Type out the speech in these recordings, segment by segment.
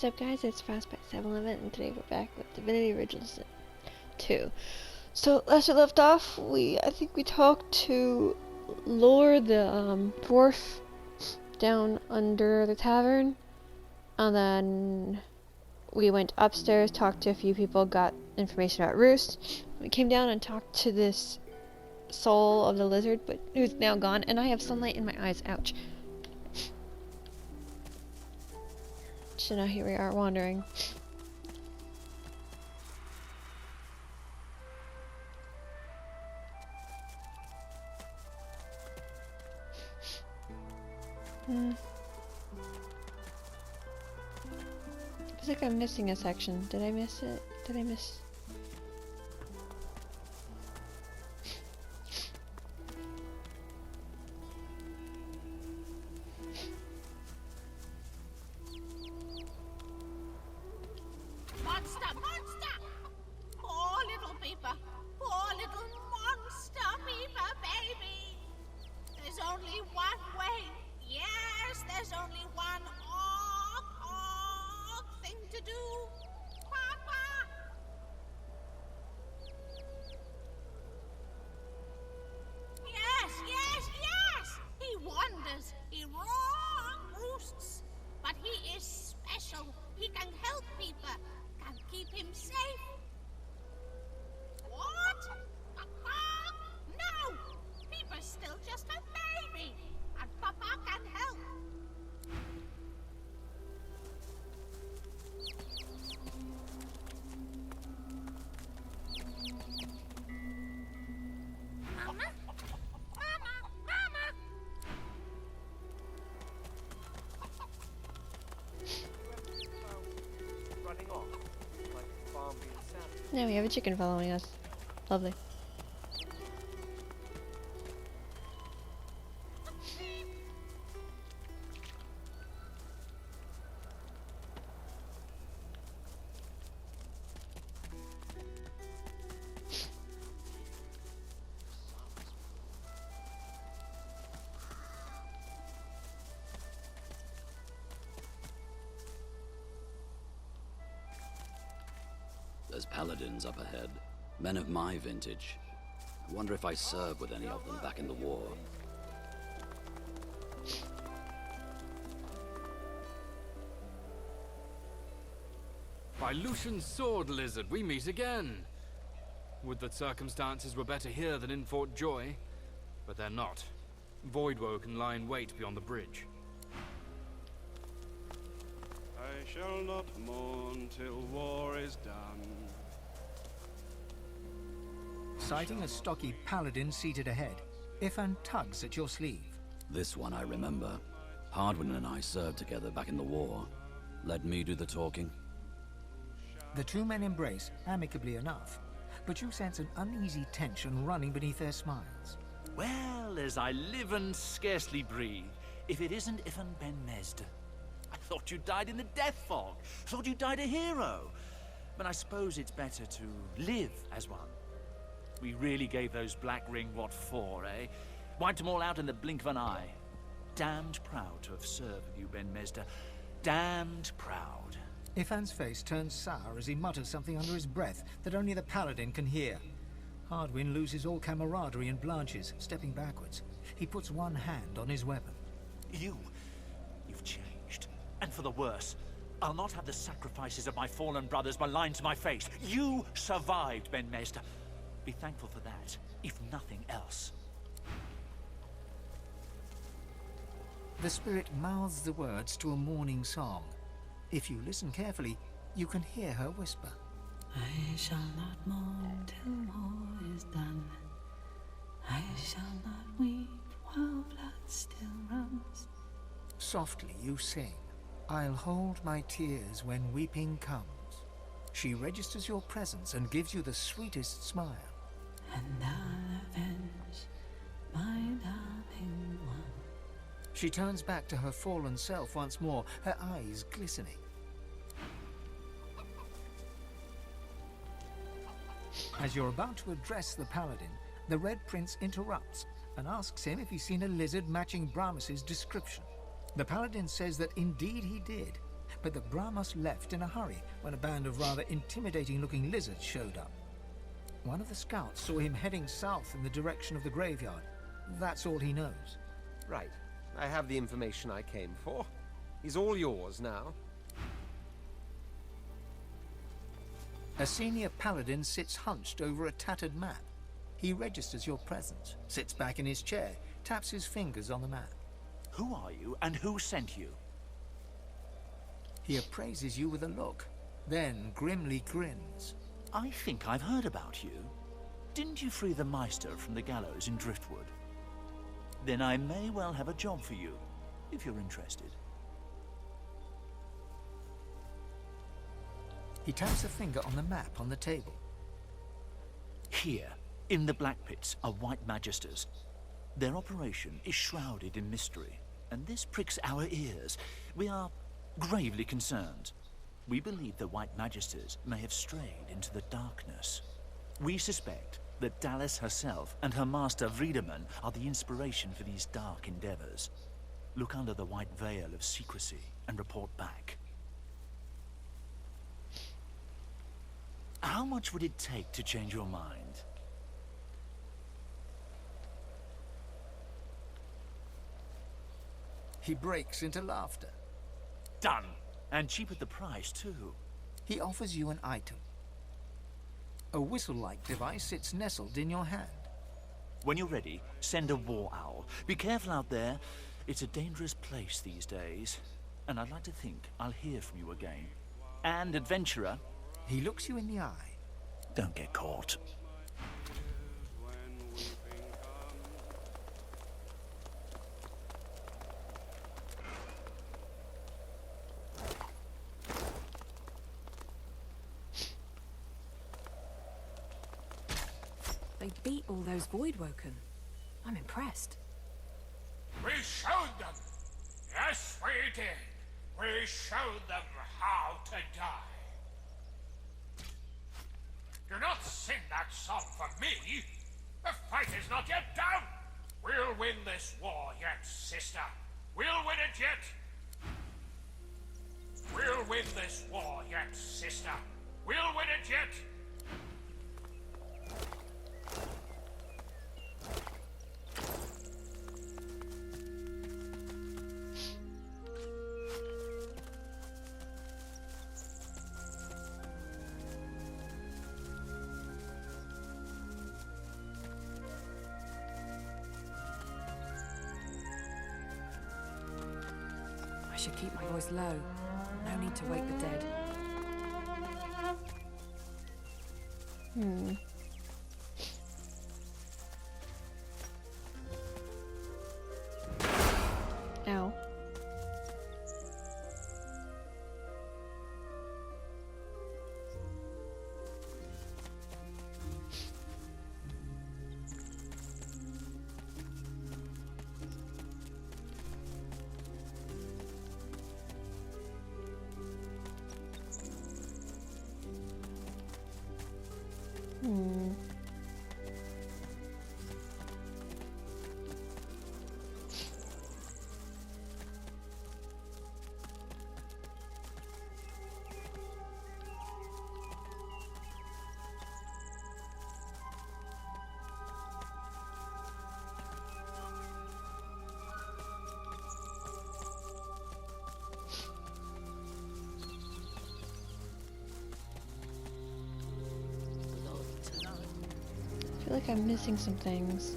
What's up guys, it's Frostbite 711 and today we're back with Divinity Original Sin 2. So last we left off, I think we talked to Lore, the dwarf down under the tavern, and then we went upstairs, talked to a few people, got information about Roost. We came down and talked to this soul of the lizard, but who's now gone, and I have sunlight in my eyes, ouch. So now here we are wandering. Feels like I'm missing a section. Did I miss it? Did I miss? Now we have a chicken following us. Lovely. There's Paladins up ahead. Men of my vintage. I wonder if I served with any of them back in the war. By Lucian's sword, lizard, we meet again. Would that circumstances were better here than in Fort Joy, but they're not. Voidwoe can lie in wait beyond the bridge. I shall not mourn till war is done. Sighting a stocky paladin seated ahead, Ifan tugs at your sleeve. This one I remember. Hardwin and I served together back in the war. Let me do the talking. The two men embrace, amicably enough, but you sense an uneasy tension running beneath their smiles. Well, as I live and scarcely breathe, if it isn't Ifan Ben Mesd. I thought you died in the death fog. Thought you died a hero. But I suppose it's better to live as one. We really gave those Black Ring what for, eh? Wiped them all out in the blink of an eye. Damned proud to have served with you, Ben Mesda. Damned proud. Ifan's face turns sour as he mutters something under his breath that only the paladin can hear. Hardwin loses all camaraderie and blanches, stepping backwards. He puts one hand on his weapon. You've changed. And for the worse. I'll not have the sacrifices of my fallen brothers maligned to my face. You survived, Ben Mesda. Be thankful for that, if nothing else. The spirit mouths the words to a mourning song. If you listen carefully, you can hear her whisper. I shall not mourn till war is done. I shall not weep while blood still runs. Softly you sing, I'll hold my tears when weeping comes. She registers your presence and gives you the sweetest smile. And I'll avenge my darling one. She turns back to her fallen self once more, her eyes glistening. As you're about to address the paladin, the Red Prince interrupts and asks him if he's seen a lizard matching Brahmas's description. The paladin says that indeed he did, but the Brahmas left in a hurry when a band of rather intimidating-looking lizards showed up. One of the scouts saw him heading south in the direction of the graveyard. That's all he knows. Right. I have the information I came for. He's all yours now. A senior paladin sits hunched over a tattered map. He registers your presence, sits back in his chair, taps his fingers on the map. Who are you, and who sent you? He appraises you with a look, then grimly grins. I think I've heard about you. Didn't you free the Meister from the gallows in Driftwood? Then I may well have a job for you, if you're interested. He taps a finger on the map on the table. Here, in the Black Pits, are White Magisters. Their operation is shrouded in mystery, and this pricks our ears. We are gravely concerned. We believe the White Magisters may have strayed into the darkness. We suspect that Dallas herself and her master Vriedemann are the inspiration for these dark endeavors. Look under the white veil of secrecy and report back. How much would it take to change your mind? He breaks into laughter. Done! And cheap at the price, too. He offers you an item. A whistle-like device sits nestled in your hand. When you're ready, send a war owl. Be careful out there. It's a dangerous place these days. And I'd like to think I'll hear from you again. And, adventurer... He looks you in the eye. Don't get caught. They beat all those Voidwoken. I'm impressed. We showed them! Yes, we did! We showed them how to die! Do not sing that song for me! The fight is not yet done! We'll win this war yet, sister! We'll win it yet! We'll win this war yet, sister! We'll win it yet! I should keep my voice low. No need to wake the dead. Ow. I feel like I'm missing some things.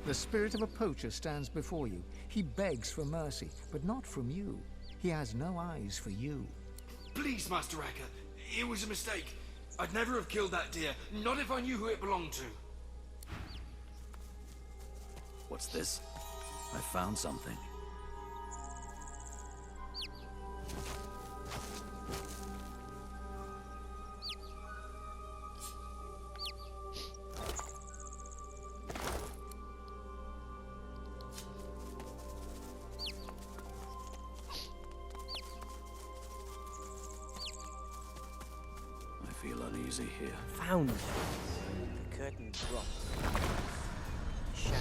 The spirit of a poacher stands before you. He begs for mercy, but not from you. He has no eyes for you. Please, Master Racker. It was a mistake. I'd never have killed that deer, not if I knew who it belonged to. What's this? I found something. I feel uneasy here. Found it. The curtain dropped. Shadow.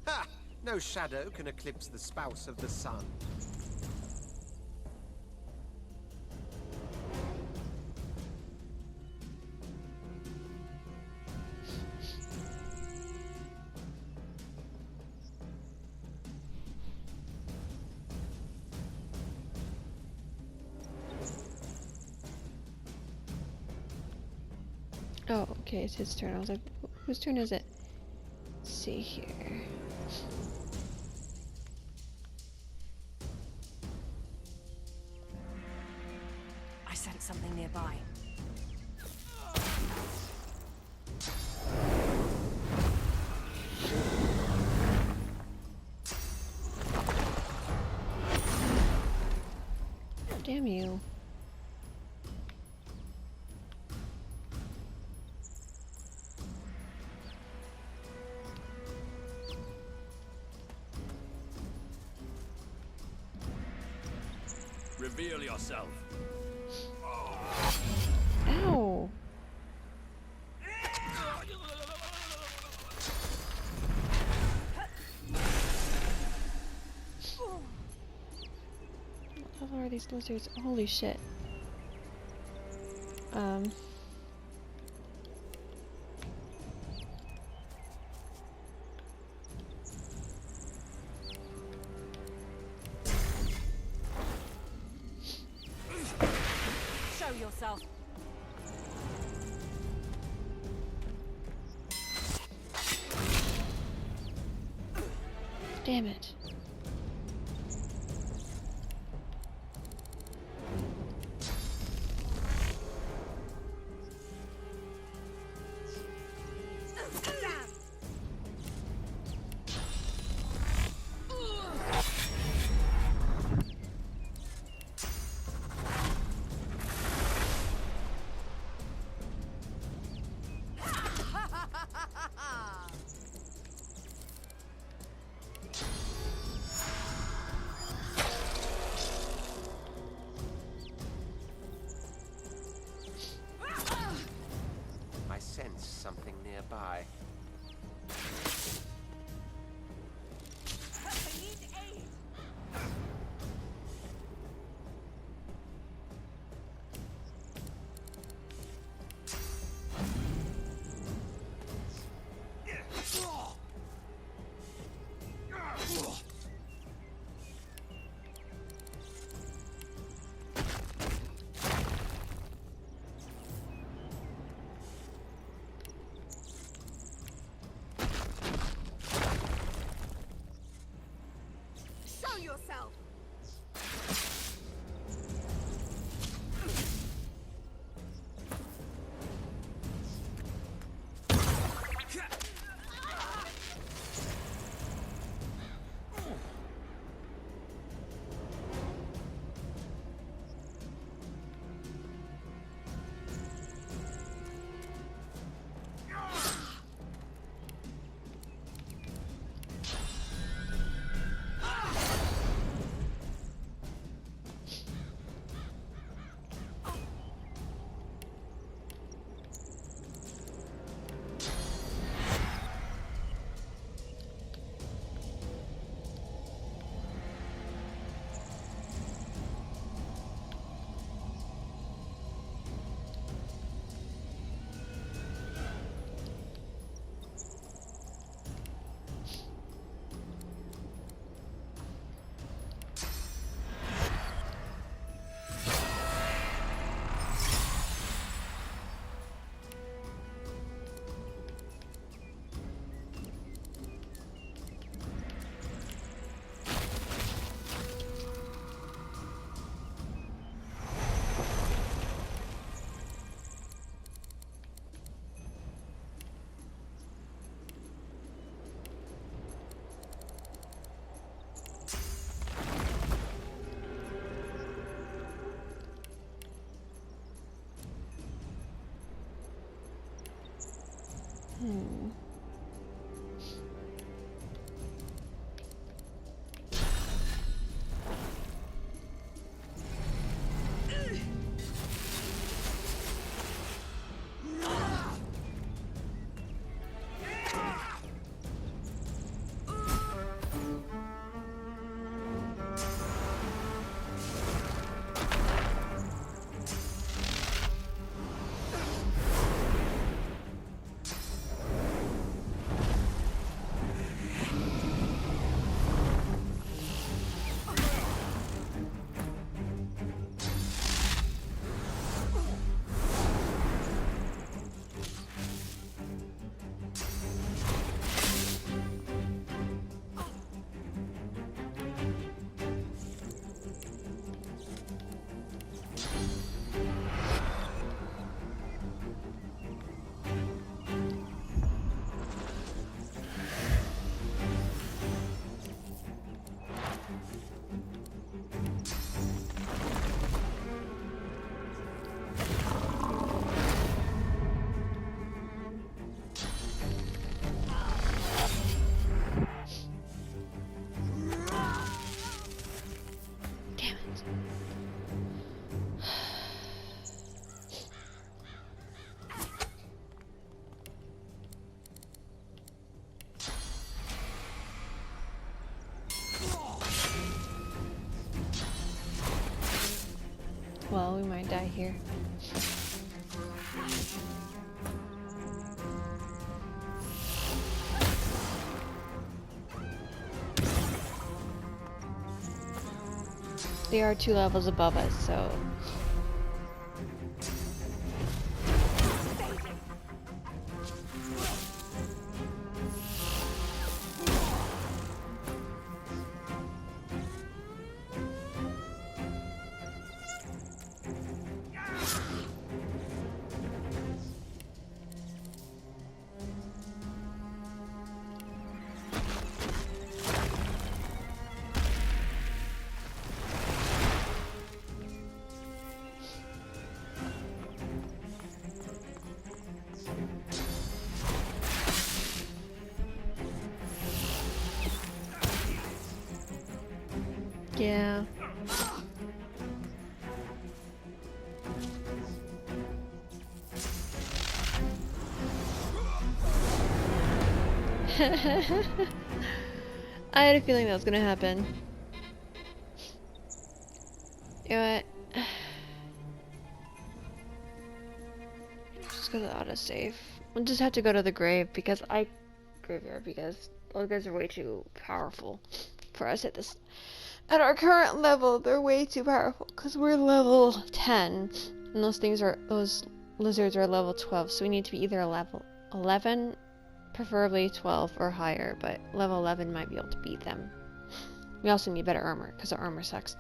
Ha! No shadow can eclipse the spouse of the sun. Oh, okay, it's his turn. I was like, whose turn is it? Let's see here. I sensed something nearby. Damn you. Reveal yourself. Ow! What the hell are these lizards? Holy shit. Show yourself. Damn it. Hmm. Well, we might die here. They are 2 levels above us, so... Yeah. I had a feeling that was gonna happen. You know what? Just go to the autosave. We'll just have to go to the graveyard because those guys are way too powerful for us at our current level. They're way too powerful because we're level 10 and those lizards are level 12, so we need to be either a level 11, preferably 12 or higher, but level 11 might be able to beat them. We also need better armor because our armor sucks.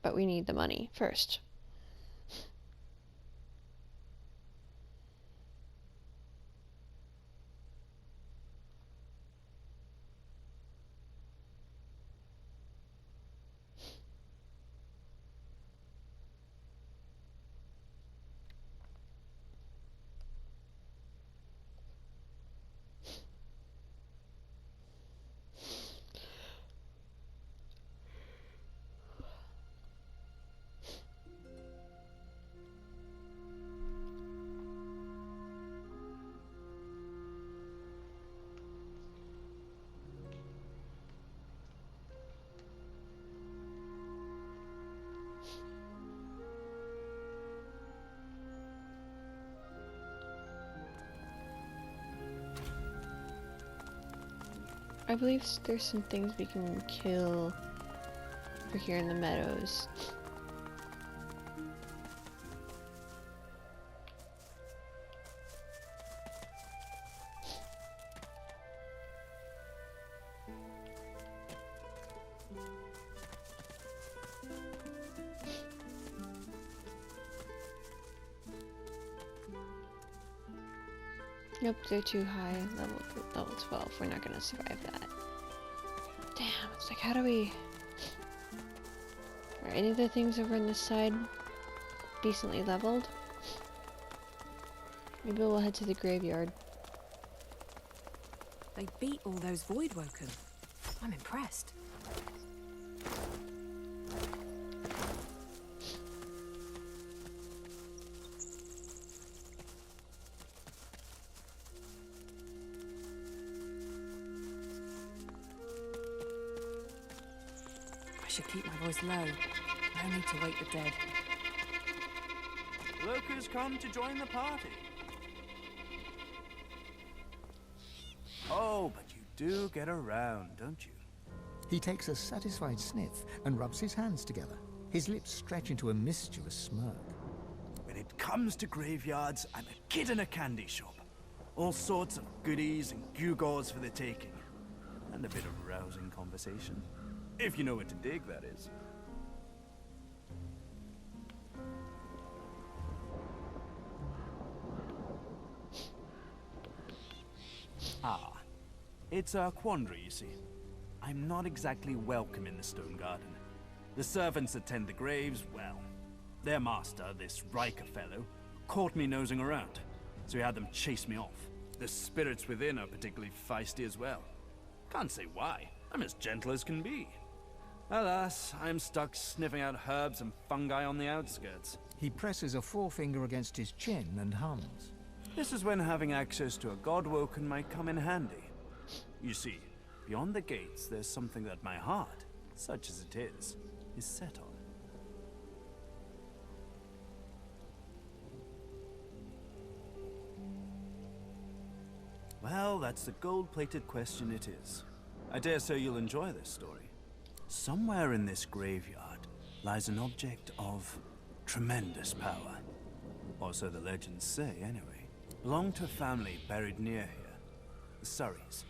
But we need the money first. I believe there's some things we can kill over here in the meadows. Nope, they're too high. Level 12. We're not gonna survive that. Damn, it's like, how do we... Are any of the things over on this side decently leveled? Maybe we'll head to the graveyard. They beat all those Voidwoken. I'm impressed. I should keep my voice low. No need to wake the dead. Look who's come to join the party. Oh, but you do get around, don't you? He takes a satisfied sniff and rubs his hands together. His lips stretch into a mischievous smirk. When it comes to graveyards, I'm a kid in a candy shop. All sorts of goodies and gewgaws for the taking. And a bit of rousing conversation. If you know what to dig, that is. Ah, it's a quandary, you see. I'm not exactly welcome in the Stone Garden. The servants that tend the graves, well, their master, this Riker fellow, caught me nosing around, so he had them chase me off. The spirits within are particularly feisty as well. Can't say why. I'm as gentle as can be. Alas, I'm stuck sniffing out herbs and fungi on the outskirts. He presses a forefinger against his chin and hums. This is when having access to a Godwoken might come in handy. You see, beyond the gates, there's something that my heart, such as it is set on. Well, that's the gold-plated question it is. I dare say you'll enjoy this story. Somewhere in this graveyard lies an object of tremendous power. Or so the legends say, anyway. Belonged to a family buried near here. The Surreys.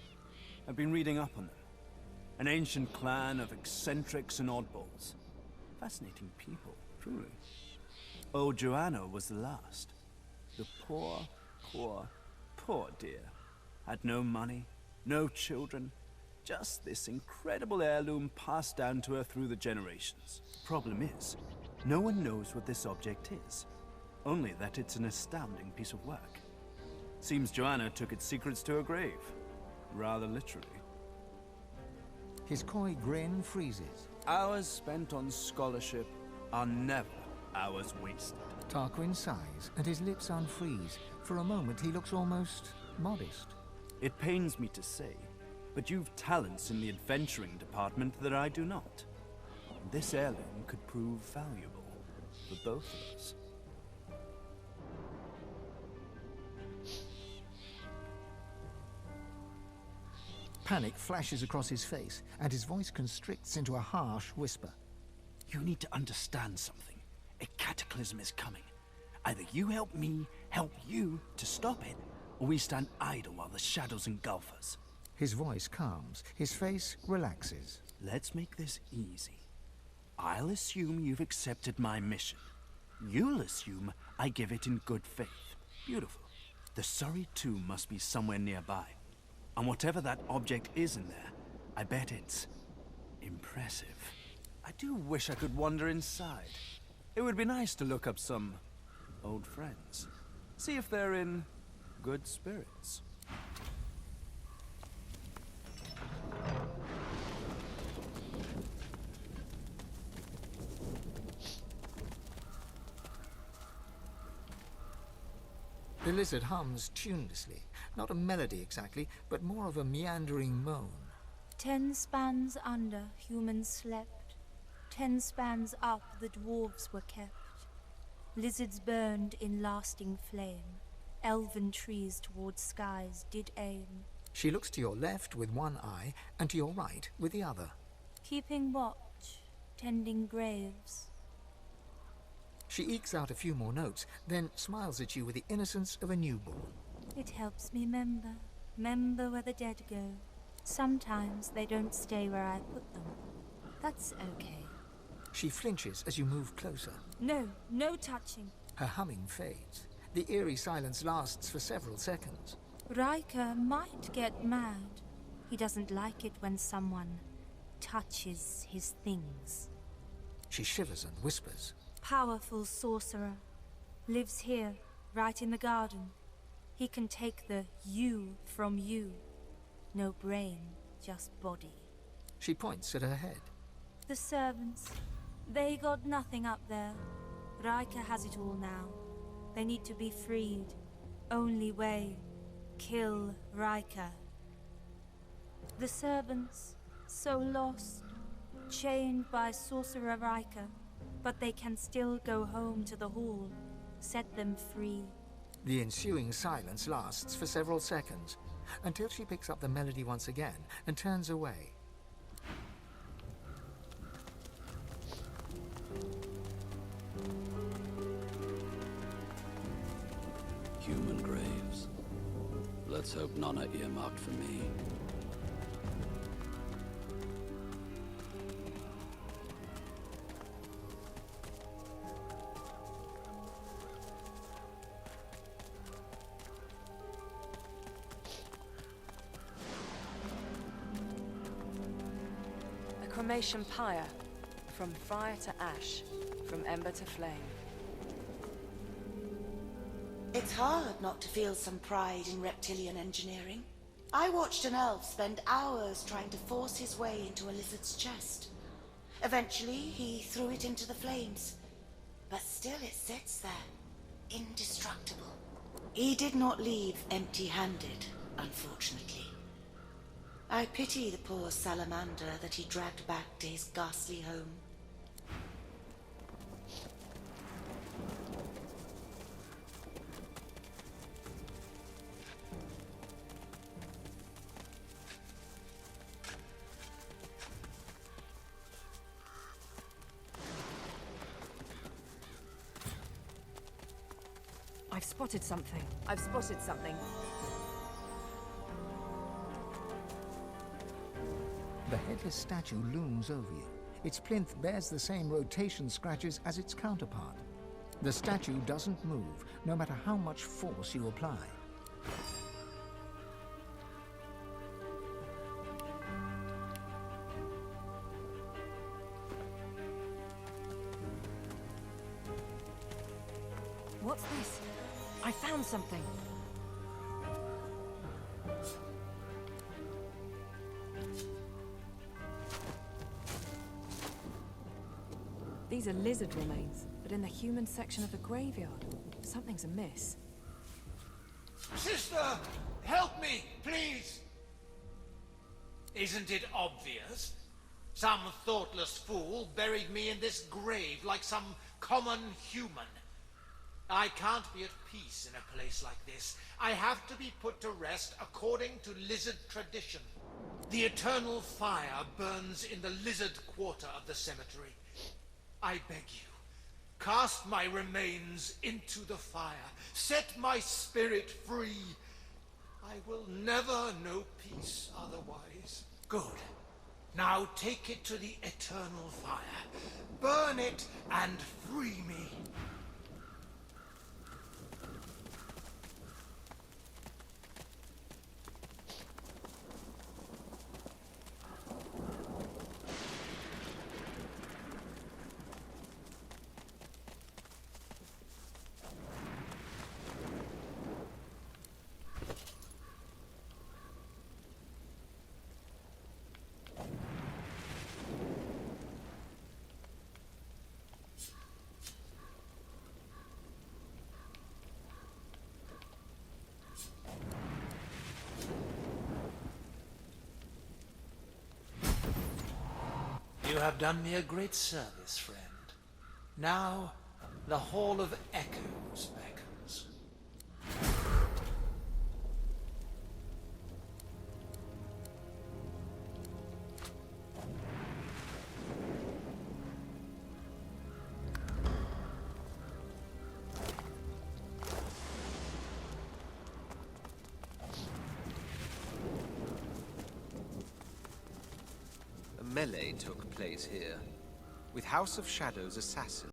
I've been reading up on them. An ancient clan of eccentrics and oddballs. Fascinating people, truly. Old Joanna was the last. The poor dear. Had no money, no children, just this incredible heirloom passed down to her through the generations. Problem is, no one knows what this object is. Only that it's an astounding piece of work. Seems Joanna took its secrets to her grave. Rather literally. His coy grin freezes. Hours spent on scholarship are never hours wasted. Tarquin sighs, and his lips unfreeze. For a moment, he looks almost modest. It pains me to say, but you've talents in the adventuring department that I do not. This heirloom could prove valuable for both of us. Panic flashes across his face, and his voice constricts into a harsh whisper. You need to understand something. A cataclysm is coming. Either you help me help you to stop it, or we stand idle while the shadows engulf us. His voice calms. His face relaxes. Let's make this easy. I'll assume you've accepted my mission. You'll assume I give it in good faith. Beautiful. The Surrey tomb must be somewhere nearby. And whatever that object is in there, I bet it's impressive. I do wish I could wander inside. It would be nice to look up some old friends. See if they're in good spirits. The lizard hums tunelessly. Not a melody exactly, but more of a meandering moan. 10 spans under, humans slept. 10 spans up, the dwarves were kept. Lizards burned in lasting flame. Elven trees towards skies did aim. She looks to your left with one eye, and to your right with the other. Keeping watch, tending graves. She ekes out a few more notes, then smiles at you with the innocence of a newborn. It helps me remember where the dead go. Sometimes they don't stay where I put them. That's okay. She flinches as you move closer. No touching. Her humming fades. The eerie silence lasts for several seconds. Riker might get mad. He doesn't like it when someone touches his things. She shivers and whispers. Powerful sorcerer. Lives here, right in the garden. He can take the you from you. No brain, just body. She points at her head. The servants, they got nothing up there. Riker has it all now. They need to be freed. Only way, kill Riker. The servants, so lost, chained by Sorcerer Riker, but they can still go home to the hall. Set them free. The ensuing silence lasts for several seconds, until she picks up the melody once again and turns away. Human graves. Let's hope none are earmarked for me. A cremation pyre. From fire to ash. From ember to flame. It's hard not to feel some pride in reptilian engineering. I watched an elf spend hours trying to force his way into a lizard's chest. Eventually, he threw it into the flames. But still it sits there, indestructible. He did not leave empty-handed, unfortunately. I pity the poor salamander that he dragged back to his ghastly home. I've spotted something. I've spotted something. The headless statue looms over you. Its plinth bears the same rotation scratches as its counterpart. The statue doesn't move, no matter how much force you apply. What's this? I found something. These are lizard remains, but in the human section of the graveyard. Something's amiss. Sister, help me, please! Isn't it obvious? Some thoughtless fool buried me in this grave like some common human. I can't be at peace in a place like this. I have to be put to rest according to lizard tradition. The eternal fire burns in the lizard quarter of the cemetery. I beg you, cast my remains into the fire. Set my spirit free. I will never know peace otherwise. Good. Now take it to the eternal fire. Burn it and free me. You have done me a great service, friend. Now, the Hall of Echoes beckons. A melee took place here, with House of Shadows assassins.